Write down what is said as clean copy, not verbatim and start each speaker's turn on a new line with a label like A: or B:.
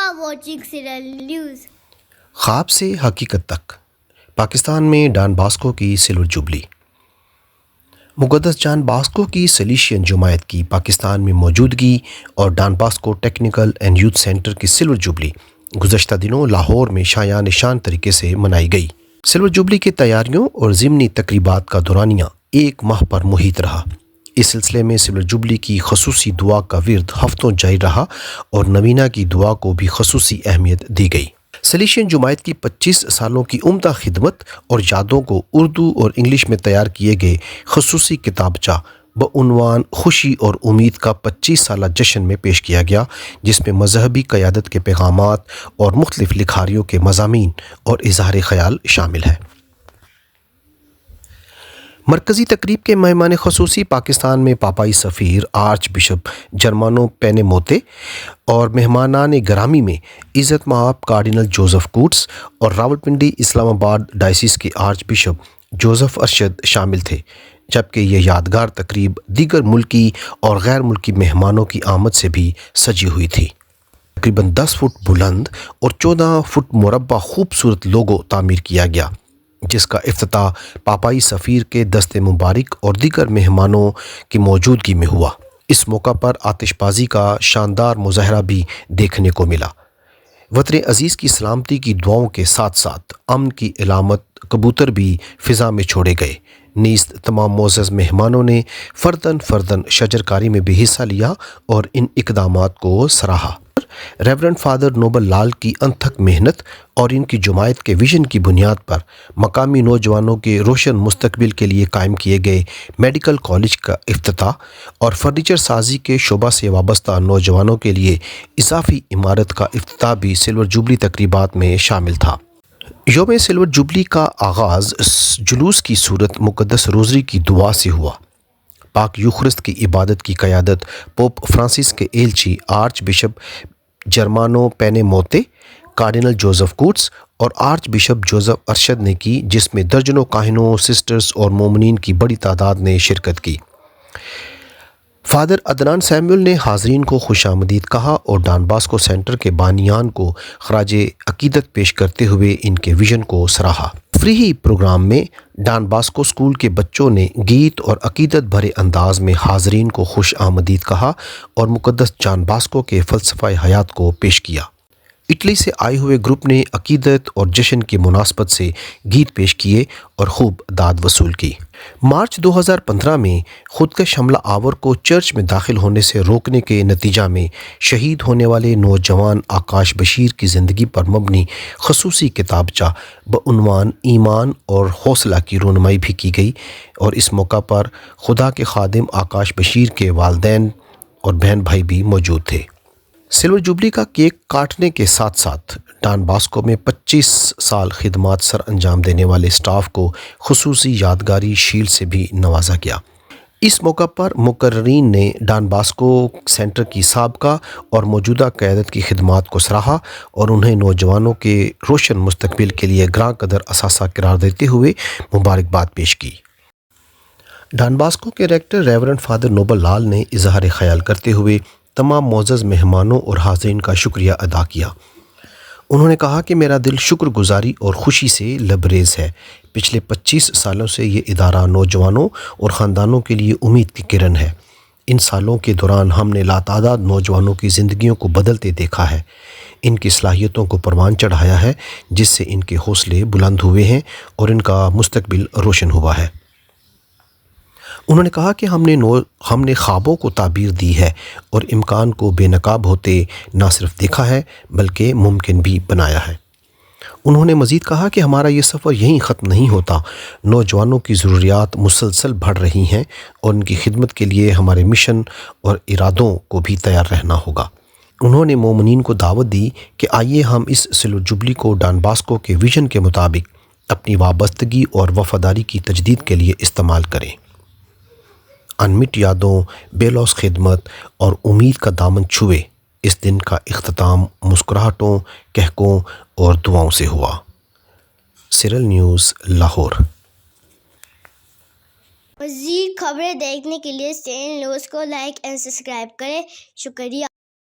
A: are watching Serial News.
B: خواب سے حقیقت تک پاکستان میں ڈان باسکو کی سلور جوبلی۔ مقدس جان باسکو کی سلیشین جماعت کی پاکستان میں موجودگی اور Don Bosco technical and youth centre کی سلور جوبلی گزشتہ دنوں لاہور میں شایان نشان طریقے سے منائی گئی۔ سلور جوبلی کی تیاریوں اور ضمنی تقریبات کا دورانیہ ایک ماہ پر محیط رہا۔ اس سلسلے میں سلور جوبلی کی خصوصی دعا کا ورد ہفتوں جاری رہا اور نوینہ کی دعا کو بھی خصوصی اہمیت دی گئی۔ سلیشین جماعت کی 25 سالوں کی عمدہ خدمت اور یادوں کو اردو اور انگلش میں تیار کیے گئے خصوصی کتابچہ بعنوان خوشی اور امید کا 25 سالہ جشن میں پیش کیا گیا، جس میں مذہبی قیادت کے پیغامات اور مختلف لکھاریوں کے مضامین اور اظہار خیال شامل ہیں۔ مرکزی تقریب کے مہمان خصوصی پاکستان میں پاپائی سفیر آرچ بشپ جرمانو پینیموتے اور مہمانان گرامی میں عزت مآب کارڈینل جوزف کوٹس اور راولپنڈی اسلام آباد ڈائسس کے آرچ بشپ جوزف ارشد شامل تھے، جبکہ یہ یادگار تقریب دیگر ملکی اور غیر ملکی مہمانوں کی آمد سے بھی سجی ہوئی تھی۔ تقریباً 10 فٹ بلند اور 14 فٹ مربع خوبصورت لوگو تعمیر کیا گیا، جس کا افتتاح پاپائی سفیر کے دست مبارک اور دیگر مہمانوں کی موجودگی میں ہوا۔ اس موقع پر آتش بازی کا شاندار مظاہرہ بھی دیکھنے کو ملا۔ وطن عزیز کی سلامتی کی دعاؤں کے ساتھ ساتھ امن کی علامت کبوتر بھی فضا میں چھوڑے گئے۔ نیز تمام معزز مہمانوں نے فرداً شجرکاری میں بھی حصہ لیا اور ان اقدامات کو سراہا۔ ریورنڈ فادر نوبل لال کی انتھک محنت اور ان کی جماعت کے ویژن کی بنیاد پر مقامی نوجوانوں کے روشن مستقبل کے لیے قائم کیے گئے میڈیکل کالج کا افتتاح اور فرنیچر سازی کے شعبہ سے وابستہ نوجوانوں کے لیے اضافی عمارت کا افتتاح بھی سلور جوبلی تقریبات میں شامل تھا۔ یوم سلور جوبلی کا آغاز جلوس کی صورت مقدس روزری کی دعا سے ہوا۔ پاک یوخرست کی عبادت کی قیادت پوپ فرانسس کے ایلچی archbishop Germano Penemote, cardinal Joseph Coutts اور آرچ بشپ جوزف ارشد نے کی، جس میں درجنوں کاہنوں، سسٹرز اور مومنین کی بڑی تعداد نے شرکت کی۔ فادر عدنان سیموئل نے حاضرین کو خوش آمدید کہا اور ڈان باسکو سینٹر کے بانیان کو خراج عقیدت پیش کرتے ہوئے ان کے ویژن کو سراہا۔ تفریحی پروگرام میں ڈان باسکو اسکول کے بچوں نے گیت اور عقیدت بھرے انداز میں حاضرین کو خوش آمدید کہا اور مقدس جان باسکو کے فلسفہ حیات کو پیش کیا۔ اٹلی سے آئے ہوئے گروپ نے عقیدت اور جشن کی مناسبت سے گیت پیش کیے اور خوب داد وصول کی۔ مارچ 2015 میں خودکش حملہ آور کو چرچ میں داخل ہونے سے روکنے کے نتیجہ میں شہید ہونے والے نوجوان آکاش بشیر کی زندگی پر مبنی خصوصی کتابچہ بعنوان ایمان اور حوصلہ کی رونمائی بھی کی گئی اور اس موقع پر خدا کے خادم آکاش بشیر کے والدین اور بہن بھائی بھی موجود تھے۔ سلور جوبلی کا کیک کاٹنے کے ساتھ ساتھ ڈان باسکو میں 25 سال خدمات سر انجام دینے والے سٹاف کو خصوصی یادگاری شیلڈ سے بھی نوازا گیا۔ اس موقع پر مقررین نے ڈان باسکو سینٹر کی سابقہ اور موجودہ قیادت کی خدمات کو سراہا اور انہیں نوجوانوں کے روشن مستقبل کے لیے گراں قدر اثاثہ قرار دیتے ہوئے مبارکباد پیش کی۔ ڈان باسکو کے ریکٹر ریورنڈ فادر نوبل لال نے اظہار خیال کرتے ہوئے تمام معزز مہمانوں اور حاضرین کا شکریہ ادا کیا۔ انہوں نے کہا کہ میرا دل شکر گزاری اور خوشی سے لبریز ہے۔ پچھلے 25 سالوں سے یہ ادارہ نوجوانوں اور خاندانوں کے لیے امید کی کرن ہے۔ ان سالوں کے دوران ہم نے لاتعداد نوجوانوں کی زندگیوں کو بدلتے دیکھا ہے، ان کی صلاحیتوں کو پروان چڑھایا ہے، جس سے ان کے حوصلے بلند ہوئے ہیں اور ان کا مستقبل روشن ہوا ہے۔ انہوں نے کہا کہ ہم نے خوابوں کو تعبیر دی ہے اور امکان کو بے نقاب ہوتے نہ صرف دیکھا ہے بلکہ ممکن بھی بنایا ہے۔ انہوں نے مزید کہا کہ ہمارا یہ سفر یہیں ختم نہیں ہوتا، نوجوانوں کی ضروریات مسلسل بڑھ رہی ہیں اور ان کی خدمت کے لیے ہمارے مشن اور ارادوں کو بھی تیار رہنا ہوگا۔ انہوں نے مومنین کو دعوت دی کہ آئیے ہم اس سلور جوبلی کو ڈان باسکو کے ویژن کے مطابق اپنی وابستگی اور وفاداری کی تجدید کے لیے استعمال کریں۔ انمٹ یادوں، بے لوث خدمت اور امید کا دامن چھوئے، اس دن کا اختتام مسکراہٹوں، کہکوں اور دعاؤں سے ہوا۔ Serial news Lahore.
A: مزید خبریں دیکھنے کے لیے سیریل نیوز کو لائک اینڈ سبسکرائب کریں۔ شکریہ۔